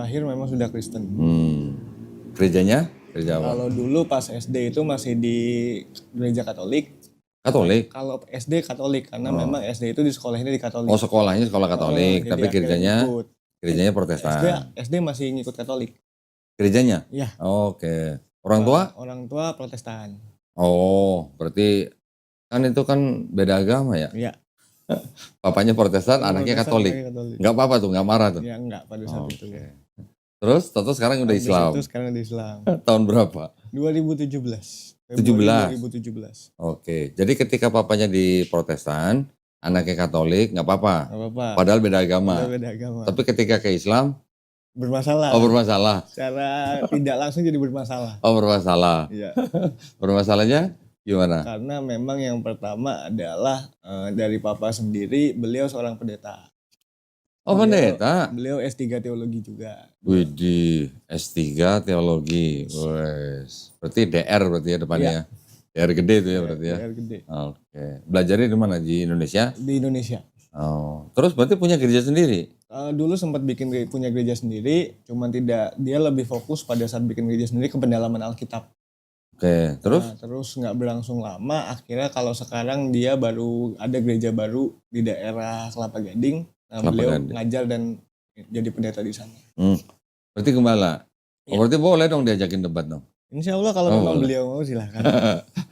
lahir memang sudah Kristen. Gerejanya? Gereja apa? Kalau dulu pas SD itu masih di gereja Katolik. Katolik? Kalau SD Katolik, karena memang SD itu di sekolahnya di Katolik. Oh, sekolahnya sekolah Katolik, Jadi tapi akhirnya ngikut. gerejanya Protestan. SD masih ngikut Katolik. Gerejanya? Iya. Oke. Orang tua? Orang tua Protestan. Oh, berarti kan itu kan beda agama ya? Iya. Papanya Protestan, anaknya Katolik. Nggak apa-apa tuh, nggak marah tuh? Ya enggak pada saat itu. Terus Toto sekarang udah Islam? Itu sekarang udah Islam. Tahun berapa? 2017. 2017? Oke, jadi ketika papanya di Protestan, anaknya Katolik, nggak apa-apa? Nggak apa-apa. Padahal beda agama? Beda agama. Tapi ketika ke Islam? Bermasalah. Oh, bermasalah? Secara tidak langsung jadi bermasalah. Oh, bermasalah. Iya. Bermasalahnya gimana? Karena memang yang pertama adalah dari papa sendiri, beliau seorang pendeta. Oh, pendeta? Beliau S3 teologi juga. Widih, S3 teologi. Wes. Berarti DR berarti ya depannya. Iya. DR gede itu ya berarti ya. DR gede. Oke. Belajarnya di mana? Di Indonesia? Di Indonesia. Oh. Terus berarti punya gereja sendiri? Dulu sempat punya gereja sendiri, cuman dia lebih fokus pada saat bikin gereja sendiri ke pendalaman Alkitab. Oke, terus? Nah, terus nggak berlangsung lama, akhirnya kalau sekarang dia baru ada gereja baru di daerah Kelapa Gading. Nah, beliau ngajar dan jadi pendeta di sana. Berarti gembala? Ya. Oh, berarti boleh dong diajakin debat dong? Insya Allah kalau memang beliau mau silahkan.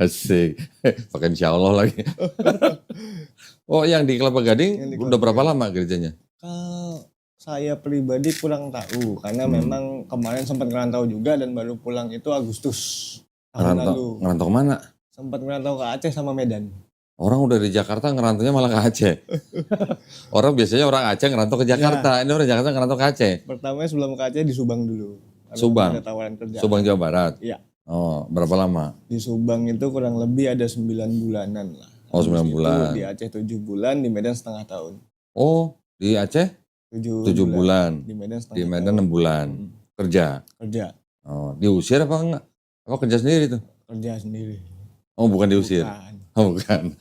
Asik, pakai insya Allah lagi. Oh, yang di Kelapa Gading udah berapa lama gerejanya? Saya pribadi kurang tahu, karena memang kemarin sempat ngerantau juga dan baru pulang itu Agustus tahun lalu. Ngerantau kemana? Sempat ngerantau ke Aceh sama Medan. Orang udah di Jakarta ngerantaunya malah ke Aceh. Orang biasanya orang Aceh ngerantau ke Jakarta, ini orang Jakarta ngerantau ke Aceh. Pertamanya sebelum ke Aceh di Subang dulu. Subang? Ada tawaran kerja. Subang Jawa Barat? Iya. Oh, berapa lama? Di Subang itu kurang lebih ada 9 bulanan lah. Oh, 9 bulan. Di Aceh 7 bulan, di Medan setengah tahun. Oh, di Aceh? 7 bulan. Di Medan setengah Di Medan 6 bulan. Kerja? Kerja. Oh, diusir apa enggak? Apa kerja sendiri tuh? Kerja sendiri. Oh, bukan diusir? Bukan. Oh, bukan.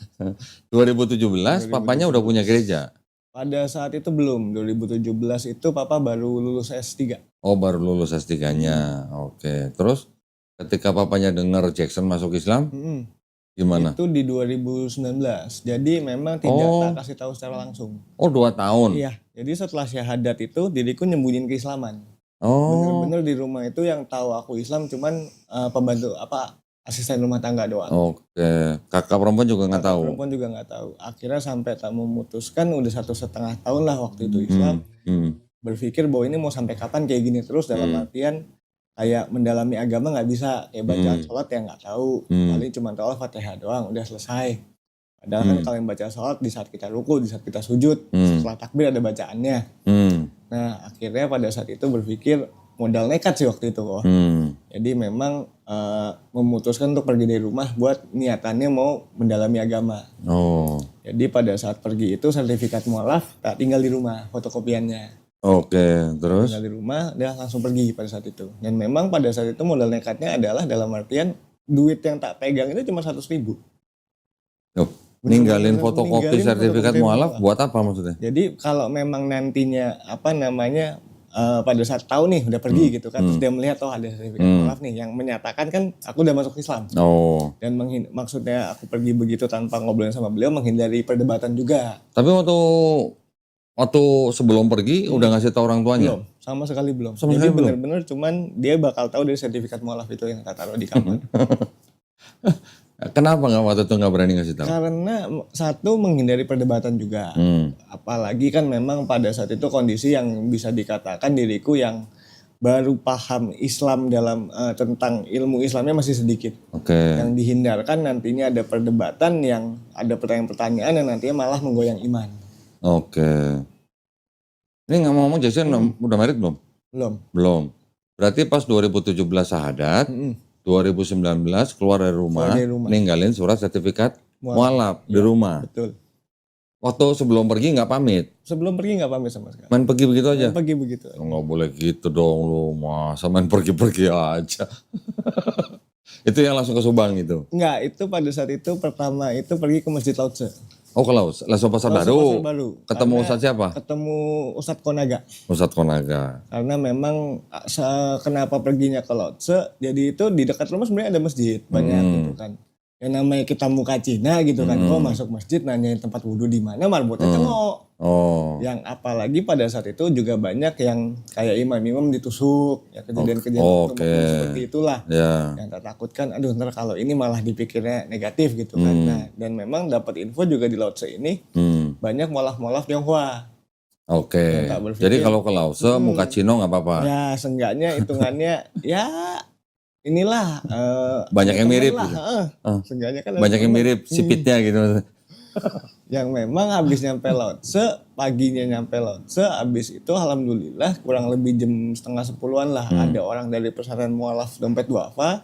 2017 papanya udah punya gereja? Pada saat itu belum. 2017 itu papa baru lulus S3. Oh, baru lulus S3-nya. Oke. Terus ketika papanya dengar Jackson masuk Islam, gimana? Itu di 2019. Jadi memang tidak tak kasih tahu secara langsung. Oh, 2 tahun? Iya. Jadi setelah syahadat itu diriku nyembunyiin keislaman. Oh. Bener-bener di rumah itu yang tahu aku Islam cuman pembantu asisten rumah tangga doang. Oke. Kakak perempuan juga nggak tahu? Perempuan juga nggak tahu. Akhirnya sampai tak memutuskan udah 1,5 tahun lah waktu itu Islam. Berpikir bahwa ini mau sampai kapan kayak gini terus, dalam artian kayak mendalami agama nggak bisa, kayak bacaan sholat yang nggak tahu, paling cuma tahu Fatihah doang udah selesai. Padahal kan kalau yang baca sholat di saat kita ruku, di saat kita sujud, setelah takbir ada bacaannya. Nah akhirnya pada saat itu berpikir modal nekat sih waktu itu kok. Jadi memang memutuskan untuk pergi dari rumah buat niatannya mau mendalami agama. Jadi pada saat pergi itu sertifikat mualaf tak tinggal di rumah fotokopiannya. Oke, terus? Tinggal di rumah, dia langsung pergi pada saat itu. Dan memang pada saat itu modal nekatnya adalah dalam artian duit yang tak pegang itu cuma 100.000. Ninggalin fotokopi sertifikat mualaf buat apa maksudnya? Jadi kalau memang nantinya pada saat tahu nih udah pergi gitu kan, terus dia melihat ada sertifikat mualaf nih yang menyatakan kan aku udah masuk Islam. Dan maksudnya aku pergi begitu tanpa ngobrolin sama beliau menghindari perdebatan juga. Tapi waktu sebelum pergi udah ngasih tahu orang tuanya? Belum, sama sekali belum. Jadi benar-benar cuman dia bakal tahu dari sertifikat mualaf itu yang tak taruh di kamar. Kenapa waktu itu nggak berani ngasih tahu? Karena satu menghindari perdebatan juga. Apalagi kan memang pada saat itu kondisi yang bisa dikatakan diriku yang baru paham Islam dalam tentang ilmu Islamnya masih sedikit. Yang dihindarkan nantinya ada perdebatan yang ada pertanyaan-pertanyaan yang nantinya malah menggoyang iman. Ini ngomong-ngomong Jackson udah married belum? Belum. Berarti pas 2017 syahadat, 2019 keluar dari rumah, ninggalin surat sertifikat mualaf di rumah. Betul. Waktu sebelum pergi nggak pamit? Sebelum pergi nggak pamit sama sekali. Main pergi begitu aja? Main pergi begitu. Nggak boleh gitu dong lu, masa main pergi-pergi aja. Itu yang langsung ke Subang itu? Enggak, itu pada saat itu pertama itu pergi ke Masjid Lautse. Oh ke Laos Pasar Baru. Ketemu Ustadz siapa? Ketemu Ustadz Konaga. Ustadz Konaga. Karena memang kenapa perginya ke Lotse, jadi itu di dekat rumah sebenarnya ada masjid banyak gitu kan. Yang namanya kita muka Cina gitu kan, masuk masjid nanyain tempat wudhu di mana, marbotnya cengok. Yang apalagi pada saat itu juga banyak yang kayak imam-imam ditusuk, ya kejadian-kejadian seperti itulah. Yang tak takutkan, aduh ntar kalau ini malah dipikirnya negatif gitu kan. Nah, dan memang dapat info juga di Lotse ini banyak molaf-molaf Tionghoa. Jadi kalau ke Lause muka Cino nggak apa-apa. Ya seenggaknya hitungannya ya inilah banyak yang mirip lah, gitu. Seenggaknya kan banyak yang mirip sipitnya gitu. Yang memang habis nyampe Lotse, paginya nyampe Lotse, habis itu alhamdulillah kurang lebih jam 9:30-an lah ada orang dari pesantren mualaf Dompet Duafa.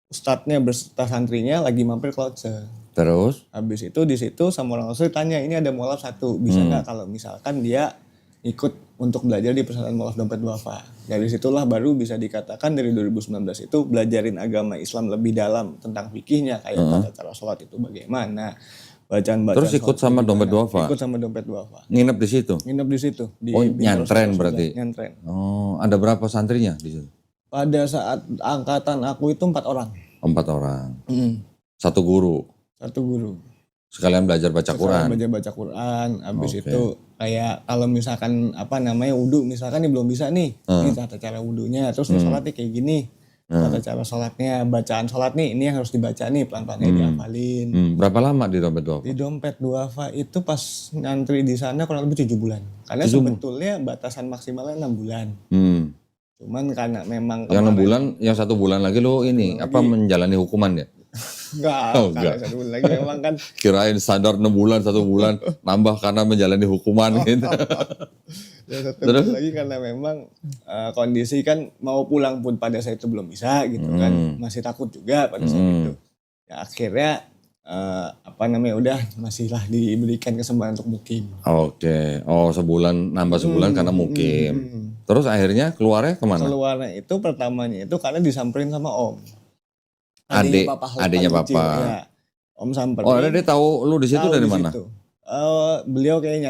Ustadznya beserta santrinya lagi mampir ke Lotse. Terus? Habis itu di situ sama orang Lotse tanya, ini ada mualaf satu, bisa nggak kalau misalkan dia ikut untuk belajar di pesantren mualaf Dompet Duafa. Dari situlah baru bisa dikatakan dari 2019 itu belajarin agama Islam lebih dalam tentang fikihnya, kayak tata cara sholat itu bagaimana, bacaan-bacaan. Terus ikut sama Dompet Duafa? Ikut sama Dompet Duafa. Nginep di situ? Nginep di situ. Nyantren berarti? Nyantren. Ada berapa santrinya di situ? Pada saat angkatan aku itu 4 orang. 4 orang? Satu guru? Satu guru. Sekalian belajar baca Quran? Belajar baca Quran, habis itu kayak kalau misalkan wudhu, misalkan ini belum bisa nih, ini tata cara wudhunya, terus sholatnya kayak gini, tata cara sholatnya, bacaan sholat nih, ini yang harus dibaca nih, pelan-pelannya dihafalin. Berapa lama di Dompet Duafa? Di Dompet Duafa itu pas ngantri di sana kurang lebih 7 bulan, karena sebetulnya batasan maksimalnya 6 bulan. Cuman karena memang yang 6 bulan, yang 1 bulan lagi lo ini menjalani hukuman ya? Enggak. 1 bulan lagi memang kan. Kirain standar 6 bulan, 1 bulan nambah karena menjalani hukuman gitu. Ya 1 bulan lagi karena memang kondisi kan mau pulang pun pada saat itu belum bisa gitu kan. Masih takut juga pada saat itu. Ya akhirnya udah masihlah diberikan kesempatan untuk mukim. Sebulan, nambah sebulan karena mukim. Terus akhirnya keluarnya kemana? Keluarnya itu pertamanya itu karena disamperin sama Om. Adiknya Papa. Ya. Om samperin. Ada dia tahu lu di situ dari mana? Beliau kayak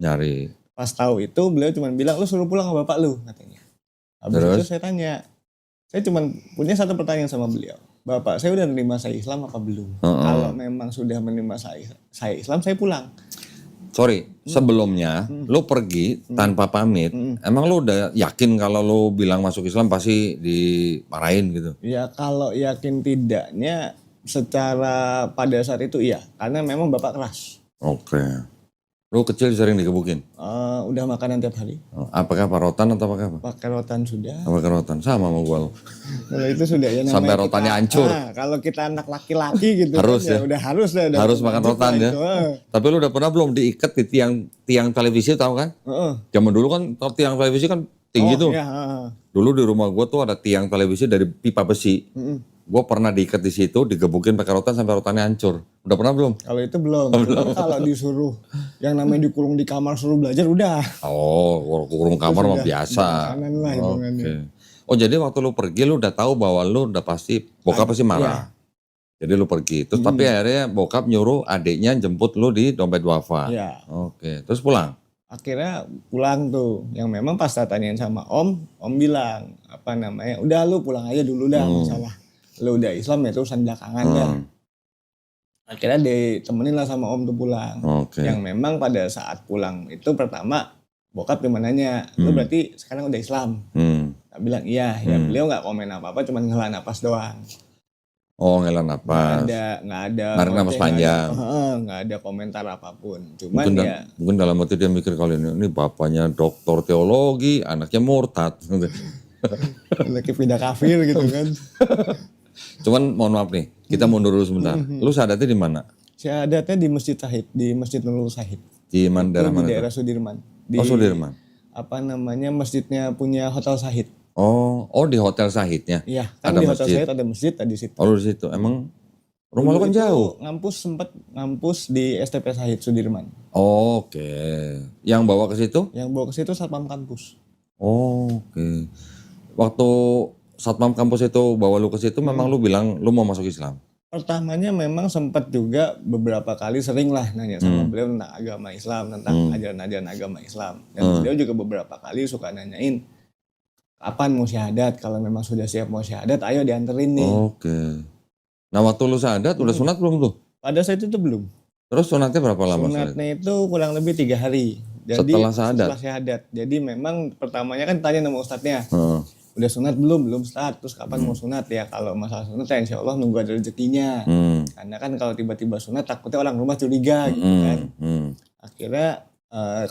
nyari. Pas tahu itu beliau cuma bilang, lu suruh pulang ke bapak lu katanya. Habis itu saya tanya. Saya cuma punya satu pertanyaan sama beliau. Bapak saya udah menerima saya Islam apa belum? Kalau memang sudah menerima saya Islam, saya pulang. Sorry, sebelumnya lu pergi tanpa pamit. Emang lu udah yakin kalau lu bilang masuk Islam pasti dimarahin gitu? Ya kalau yakin tidaknya secara pada saat itu iya. Karena memang bapak keras. Lu kecil sering dikebukin? Udah makanan tiap hari. Apakah rotan atau pakai apa? Pakai rotan sudah. Pakai rotan, sama sama gua. Kalau itu sudah ya namanya. Sampai rotannya hancur. Kalau kita anak laki-laki gitu harus kan, ya. Udah harus dah. Harus makan rotan ya. Tapi lu udah pernah belum diikat di tiang televisi, tahu kan? Zaman dulu kan tiang televisi kan tinggi tuh. Iya. Dulu di rumah gua tuh ada tiang televisi dari pipa besi. Gue pernah diikat di situ, digebukin pakai rotan sampai rotannya hancur. Udah pernah belum? Kalau itu belum. Kalau disuruh yang namanya dikurung di kamar suruh belajar udah. Kurung kamar mah biasa. Jadi waktu lu pergi lu udah tahu bahwa lu udah pasti bokap pasti marah. Jadi lu pergi. Terus tapi akhirnya bokap nyuruh adiknya jemput lu di Dompet Duafa. Terus pulang. Akhirnya pulang tuh. Yang memang pas tanyain sama Om bilang udah lu pulang aja dulu dah masalah. Lu udah Islam ya urusan belakangan dah. Akhirnya ditemenin lah sama Om tuh pulang. Yang memang pada saat pulang itu pertama bokap cuma nanya, lu berarti sekarang udah Islam? Saya bilang iya, ya beliau gak komen apa-apa, cuma ngela napas doang. Ngela napas. Nggak ada. Narik napas panjang. Nggak ada komentar apapun. Cuman mungkin dalam hati dia mikir kali ini bapaknya doktor teologi, anaknya murtad. Anaknya pindah kafir gitu kan. Cuman mohon maaf nih, kita mundur dulu sebentar. Lu syahadatnya di mana? Syahadatnya di Masjid Syahid, di Masjid Nurul Syahid. Di daerah mana? Di daerah Sudirman. Sudirman. Masjidnya punya Hotel Syahid. Di Hotel Syahidnya. Iya, kan ada di Hotel Syahid ada masjid di situ. Di situ. Emang rumah lu kan jauh. Ngampus di STP Syahid Sudirman. Yang bawa ke situ? Yang bawa ke situ Satpam kampus. Waktu Satpam kampus itu bawa lu ke situ memang lu bilang lu mau masuk Islam? Pertamanya memang sempat juga beberapa kali sering lah nanya sama beliau tentang agama Islam, tentang ajaran-ajaran agama Islam. Dan beliau juga beberapa kali suka nanyain, kapan mau syahadat? Kalau memang sudah siap mau syahadat, ayo dianterin nih. Oke. Nah waktu lu syahadat udah sunat belum tuh? Pada saat itu belum. Terus sunatnya berapa lama? Sunatnya itu kurang lebih 3 hari. Jadi, setelah syahadat. Jadi memang pertamanya kan tanya sama ustadznya. Udah sunat belum? Belum Ustaz. Terus kapan mau sunat ya? Kalau masalah sunat ya insya Allah nunggu ada rezekinya. Karena kan kalau tiba-tiba sunat takutnya orang rumah curiga gitu kan. Akhirnya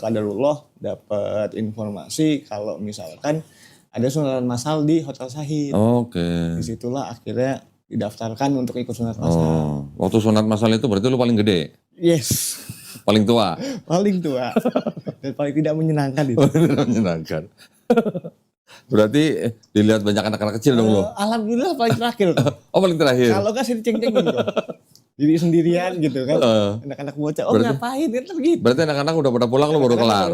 qadarullah dapat informasi kalau misalkan ada sunatan massal di Hotel Sahid. Oke. Disitulah akhirnya didaftarkan untuk ikut sunat massal. Waktu sunat massal itu berarti lu paling gede? Yes. Paling tua? Paling tua. Dan paling tidak menyenangkan itu. Tidak menyenangkan. Berarti dilihat banyak anak-anak kecil dong lo? Alhamdulillah paling terakhir. Paling terakhir? Kalau kan diceng-cengin tuh. Diri sendirian gitu kan. Anak-anak bocah, ngapain? Gitu. Berarti anak-anak udah pada pulang, lu baru kelar?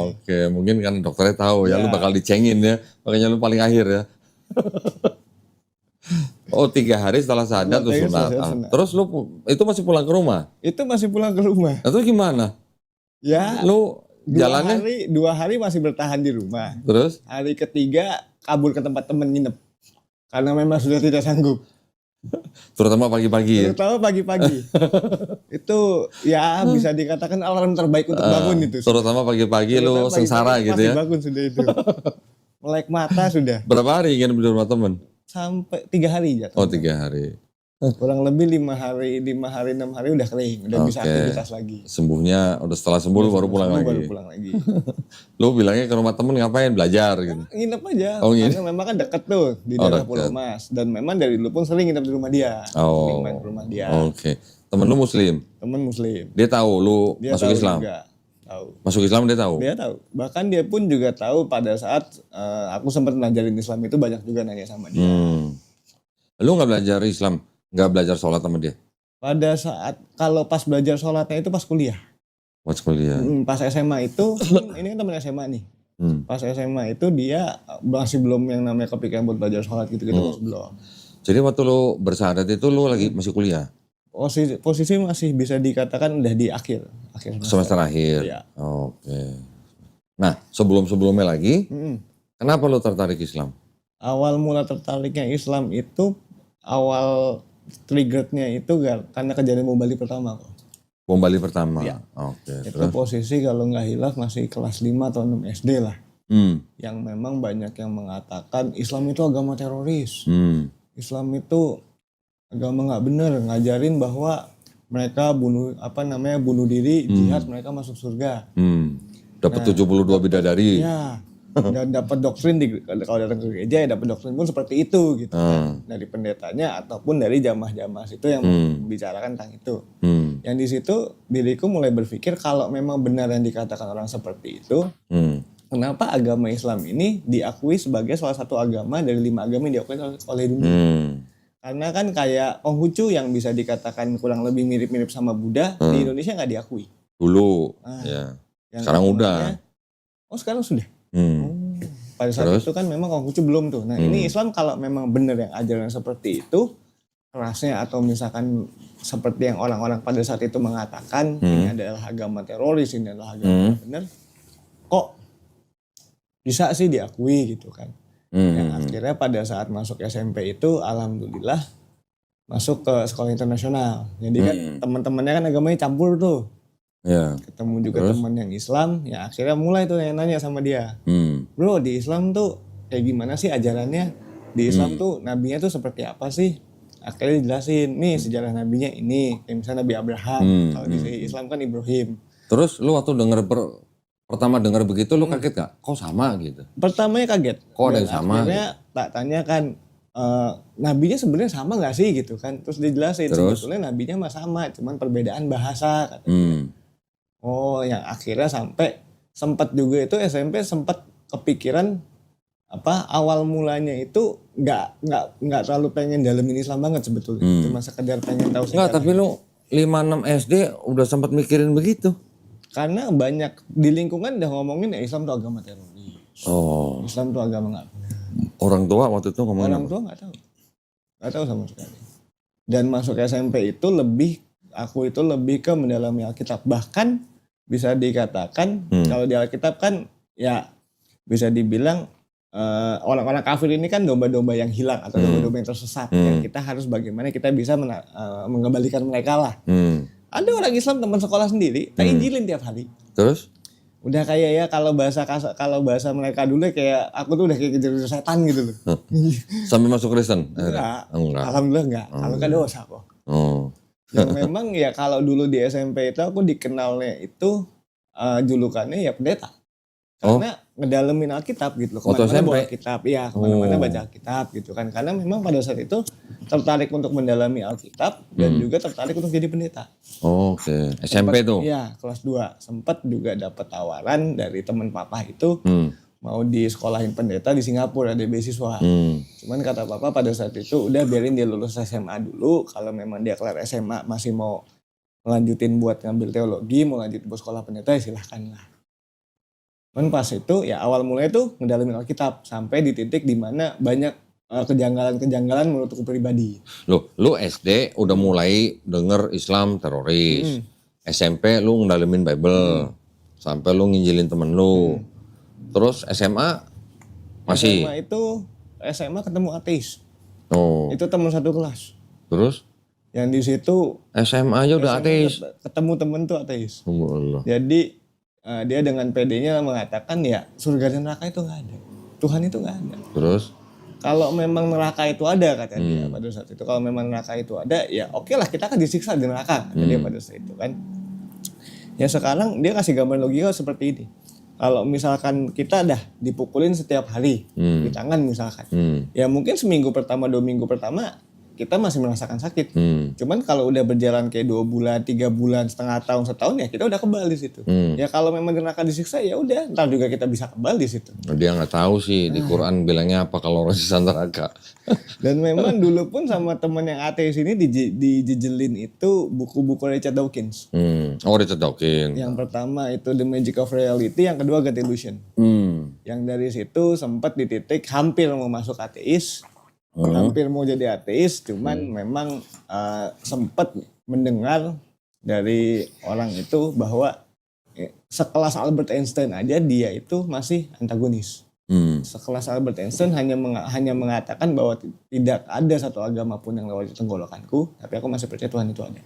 Oke, mungkin kan dokternya tahu ya, lu bakal dicengin ya. Makanya lu paling akhir ya. 3 hari setelah syahadat tuh sunat. Terus lu itu masih pulang ke rumah? Itu masih pulang ke rumah. Itu gimana? Ya. Lu jalannya? 2 hari masih bertahan di rumah. Terus? Hari ketiga kabur ke tempat temen nginep. Karena memang sudah tidak sanggup. Terutama pagi-pagi. Terutama pagi-pagi. Itu ya bisa dikatakan alarm terbaik untuk bangun itu. Terutama pagi-pagi lu sengsara gitu ya. Bangun sudah itu. Melek mata sudah. Berapa hari ingin di rumah temen? Sampai 3 hari jatuh. 3 hari. Kurang lebih 5 hari, 6 hari udah kering, udah bisa aktivitas lagi. Sembuhnya udah setelah sembuh baru pulang lagi. Baru pulang lagi. Lu bilangnya ke rumah temen ngapain? Belajar gitu. Nginep aja. Karena memang kan deket tuh di daerah Pulau Mas, dan memang dari dulu pun sering nginep di rumah dia. Sering main ke rumah dia. Oke. Temen lu muslim? Temen muslim. Dia tahu lu masuk Islam? Juga. Tahu. Masuk Islam dia tahu? Dia tahu. Bahkan dia pun juga tahu pada saat aku sempat ngajarin Islam itu banyak juga nanya sama dia. Lu nggak belajar Islam, nggak belajar sholat sama dia? Pada saat kalau pas belajar sholatnya itu pas kuliah. Pas kuliah. Pas SMA itu, ini kan teman SMA nih. Pas SMA itu dia masih belum yang namanya kepikiran buat belajar sholat gitu-gitu masih belum. Jadi waktu lu bersyahadat itu lu lagi masih kuliah? Posisi masih bisa dikatakan udah di akhir semester akhir. Ya. Oke. Nah sebelumnya lagi, kenapa lu tertarik Islam? Awal mula tertariknya Islam itu awal triggernya itu karena kejadian bom Bali pertama kok. Bom Bali pertama? Ya. Oke. Itu posisi kalau nggak hilaf masih kelas 5 atau 6 SD lah. Yang memang banyak yang mengatakan Islam itu agama teroris. Islam itu agama nggak bener, ngajarin bahwa mereka bunuh diri, jihad, mereka masuk surga. Dapat 72 bidadari. Ya. Dan dapat doktrin kalau datang ke gereja ya dapat doktrin pun seperti itu gitu kan, dari pendetanya ataupun dari jamaah-jamaah itu yang membicarakan tentang itu. Yang di situ diriku mulai berpikir kalau memang benar yang dikatakan orang seperti itu, kenapa agama Islam ini diakui sebagai salah satu agama dari 5 agama yang diakui oleh dunia? Karena kan kayak Konghucu yang bisa dikatakan kurang lebih mirip-mirip sama Buddha, di Indonesia nggak diakui. Dulu, ya. Sekarang udah. Sekarang sudah. Pada saat itu kan memang Konghucu belum tuh. Nah ini Islam kalau memang benar yang ajaran seperti itu, kerasnya atau misalkan seperti yang orang-orang pada saat itu mengatakan ini adalah agama teroris, ini adalah agama benar, kok bisa sih diakui gitu kan. Yang akhirnya pada saat masuk SMP itu alhamdulillah masuk ke sekolah internasional. Jadi kan teman-temannya kan agamanya campur tuh. Ya. Ketemu juga teman yang Islam, ya akhirnya mulai tuh nanya sama dia. Bro, di Islam tuh kayak gimana sih ajarannya? Di Islam tuh nabinya tuh seperti apa sih? Akhirnya dijelasin, nih sejarah nabinya ini, kayak misalnya Nabi Abraham, kalau di Islam kan Ibrahim. Terus lu waktu pertama dengar begitu lu kaget gak? Kok sama gitu? Pertamanya kaget. Kok ada yang sama? Akhirnya tak tanya kan, nabinya sebenarnya sama gak sih gitu kan? Terus dijelasin, sebetulnya nabinya mah sama, cuman perbedaan bahasa katanya. Yang akhirnya sampai sempat juga itu SMP sempat kepikiran awal mulanya itu nggak terlalu pengen dalemin Islam banget sebetulnya, cuma sekedar pengen tahu. Nggak, tapi lu 5-6 SD udah sempat mikirin begitu? Karena banyak di lingkungan udah ngomongin Islam tuh agama teroris. Islam tuh agama nggak benar. Orang tua waktu itu ngomongin Orang tua nggak tahu sama sekali. Dan masuk SMP itu aku itu lebih ke mendalami Alkitab. Bahkan bisa dikatakan kalau di Alkitab kan ya bisa dibilang orang-orang kafir ini kan domba-domba yang hilang atau domba-domba yang tersesat. Yang kita harus bagaimana kita bisa mengembalikan mereka lah. Ada orang Islam teman sekolah sendiri, tak injilin tiap hari. Terus? Udah kayak ya kalau bahasa mereka dulu kayak aku tuh udah kayak kejar setan gitu loh. Sampai masuk Kristen? Enggak. Alhamdulillah enggak. Kalau enggak dosa kok. Yang memang ya kalau dulu di SMP itu aku dikenalnya itu julukannya ya pendeta. Karena ngedalemin Alkitab gitu loh. Kemana-mana bawa Alkitab, ya kemana-mana baca Alkitab gitu kan. Karena memang pada saat itu tertarik untuk mendalami Alkitab dan juga tertarik untuk jadi pendeta. Oke. SMP tuh? Iya, kelas 2. Sempat juga dapat tawaran dari teman papa itu mau di sekolahin pendeta di Singapura, ada beasiswa. Cuman kata papa pada saat itu udah biarin dia lulus SMA dulu. Kalau memang dia kelar SMA masih mau melanjutin buat ngambil teologi, mau lanjut buat sekolah pendeta ya silahkan lah. Cuman pas itu ya awal mulai tuh ngedalamin Alkitab sampai di titik dimana banyak kejanggalan-kejanggalan menurutku pribadi. Lu SD udah mulai denger Islam teroris. SMP lu ngedalamin Bible. Sampai lu nginjilin temen lu. Terus SMA masih? SMA ketemu ateis. Itu teman satu kelas. Terus? Yang di situ SMA aja udah ateis. Ketemu temen tuh ateis. Allah. Jadi dia dengan PD-nya mengatakan ya surga dan neraka itu nggak ada. Tuhan itu nggak ada. Terus? Kalau memang neraka itu ada kata dia pada saat itu. Kalau memang neraka itu ada ya oke lah kita akan disiksa di neraka kata dia pada saat itu kan. Ya sekarang dia kasih gambar logika seperti ini. Kalau misalkan kita dah dipukulin setiap hari di tangan misalkan. Ya mungkin seminggu pertama, 2 minggu pertama kita masih merasakan sakit. Cuman kalau udah berjalan kayak 2 bulan, 3 bulan, setengah tahun, setahun ya kita udah kebal di situ. Ya kalau memang neraka disiksa ya udah, ntar juga kita bisa kebal di situ. Dia nggak tahu sih di Quran bilangnya apa kalau orang siksa neraka. Dan memang dulu pun sama temen yang ateis ini dijejelin itu buku-buku Richard Dawkins. Richard Dawkins. Yang pertama itu The Magic of Reality, yang kedua God Illusion. Yang dari situ sempat di titik hampir mau masuk ateis. Hampir mau jadi ateis, cuman memang sempat mendengar dari orang itu bahwa sekelas Albert Einstein aja dia itu masih antagonis. Sekelas Albert Einstein hanya mengatakan bahwa tidak ada satu agama pun yang lewat tenggorokanku, tapi aku masih percaya Tuhan itu ada.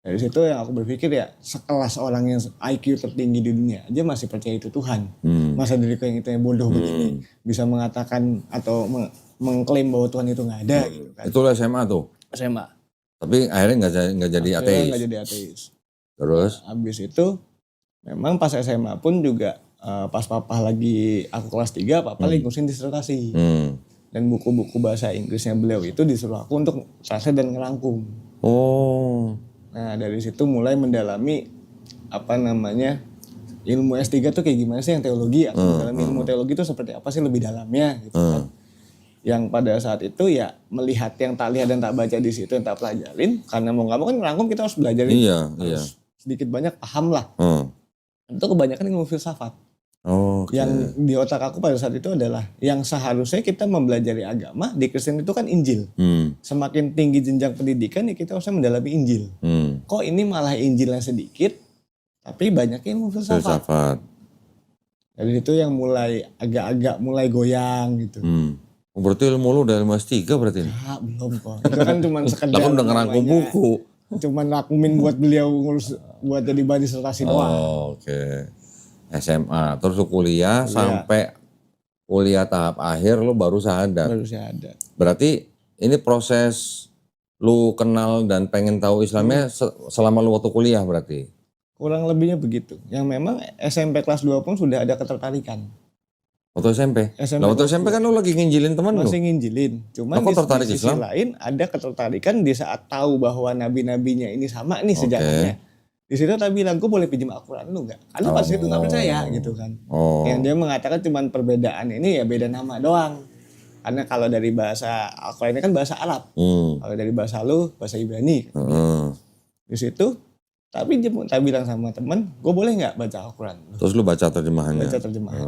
Dari situ yang aku berpikir ya sekelas orang yang IQ tertinggi di dunia aja masih percaya itu Tuhan. Masa diriku yang itu yang bodoh begini bisa mengatakan atau mengklaim bahwa Tuhan itu nggak ada gitu kan. Itu SMA tuh? SMA. Tapi akhirnya nggak jadi ateis? Nggak jadi ateis. Terus? Habis itu memang pas SMA pun juga pas papa lagi aku kelas 3, papa lagi ngurusin disertasi. Dan buku-buku bahasa Inggrisnya beliau itu disuruh aku untuk translate dan ngerangkum. Nah dari situ mulai mendalami ilmu S3 tuh kayak gimana sih yang teologi. Aku mendalami ilmu teologi itu seperti apa sih lebih dalamnya gitu kan. Yang pada saat itu ya melihat yang tak lihat dan tak baca di situ yang tak pelajarin, karena mau nggak mau kan ngerangkum kita harus belajar harus sedikit banyak paham lah. Itu kebanyakan ilmu filsafat. Yang di otak aku pada saat itu adalah yang seharusnya kita mempelajari agama di Kristen itu kan Injil. Semakin tinggi jenjang pendidikan ya kita harusnya mendalami Injil. Kok ini malah Injilnya sedikit tapi banyaknya ilmu filsafat. Dari itu yang mulai agak-agak mulai goyang gitu. Berarti ilmu lu udah S3 berarti? Ya, belum kok. Itu kan cuma sekedar. Lalu udah ngerangkum buku. Cuman rakumin buat beliau ngurus buat jadi bahan disertasi doang. Oke. SMA, terus kuliah sampai kuliah tahap akhir lu baru syahadat. Baru syahadat. Berarti ini proses lu kenal dan pengen tahu Islamnya selama lu waktu kuliah berarti? Kurang lebihnya begitu. Yang memang SMP kelas 2 pun sudah ada ketertarikan. Waktu SMP? Waktu SMP kan lu lagi nginjilin teman lu? Masih nginjilin. Cuman di sisi lain ada ketertarikan di saat tahu bahwa nabi-nabinya ini sama nih sejarahnya. Di situ tak bilang, gue boleh pinjam Al-Quran lu gak? Karena pas itu gak percaya gitu kan. Yang dia mengatakan cuman perbedaan ini ya beda nama doang. Karena kalau dari bahasa Al-Quran ini kan bahasa Arab. Kalau dari bahasa lu, bahasa Ibrani. Di situ, tapi dia bilang sama temen, gue boleh gak baca Al-Quran? Terus lu baca terjemahannya? Baca terjemahan.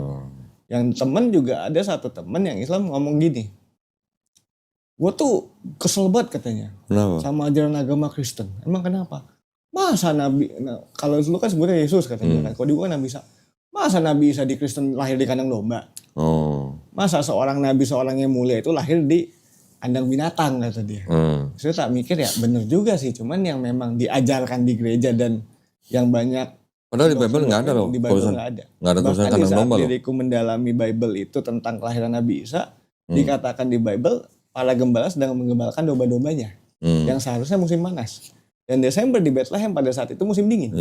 Yang temen juga ada satu temen yang Islam ngomong gini. Gue tuh kesel banget katanya. Kenapa? Sama ajaran agama Kristen. Emang kenapa? Masa Nabi, kalau dulu kan sebutnya Yesus katanya kan. Kalau di gue kan Nabi Isa. Masa Nabi Isa di Kristen lahir di kandang domba? Masa seorang Nabi, seorang yang mulia itu lahir di kandang binatang kata dia. Saya tak mikir ya bener juga sih. Cuman yang memang diajarkan di gereja dan yang banyak. Padahal di Bible nggak ada loh. Di Bible nggak ada. Nggak ada tulisan kandang domba loh. Diriku mendalami Bible itu tentang kelahiran Nabi Isa. Dikatakan di Bible para gembala sedang menggembalkan domba-dombanya. Yang seharusnya musim panas. Dan Desember di Bethlehem pada saat itu musim dingin.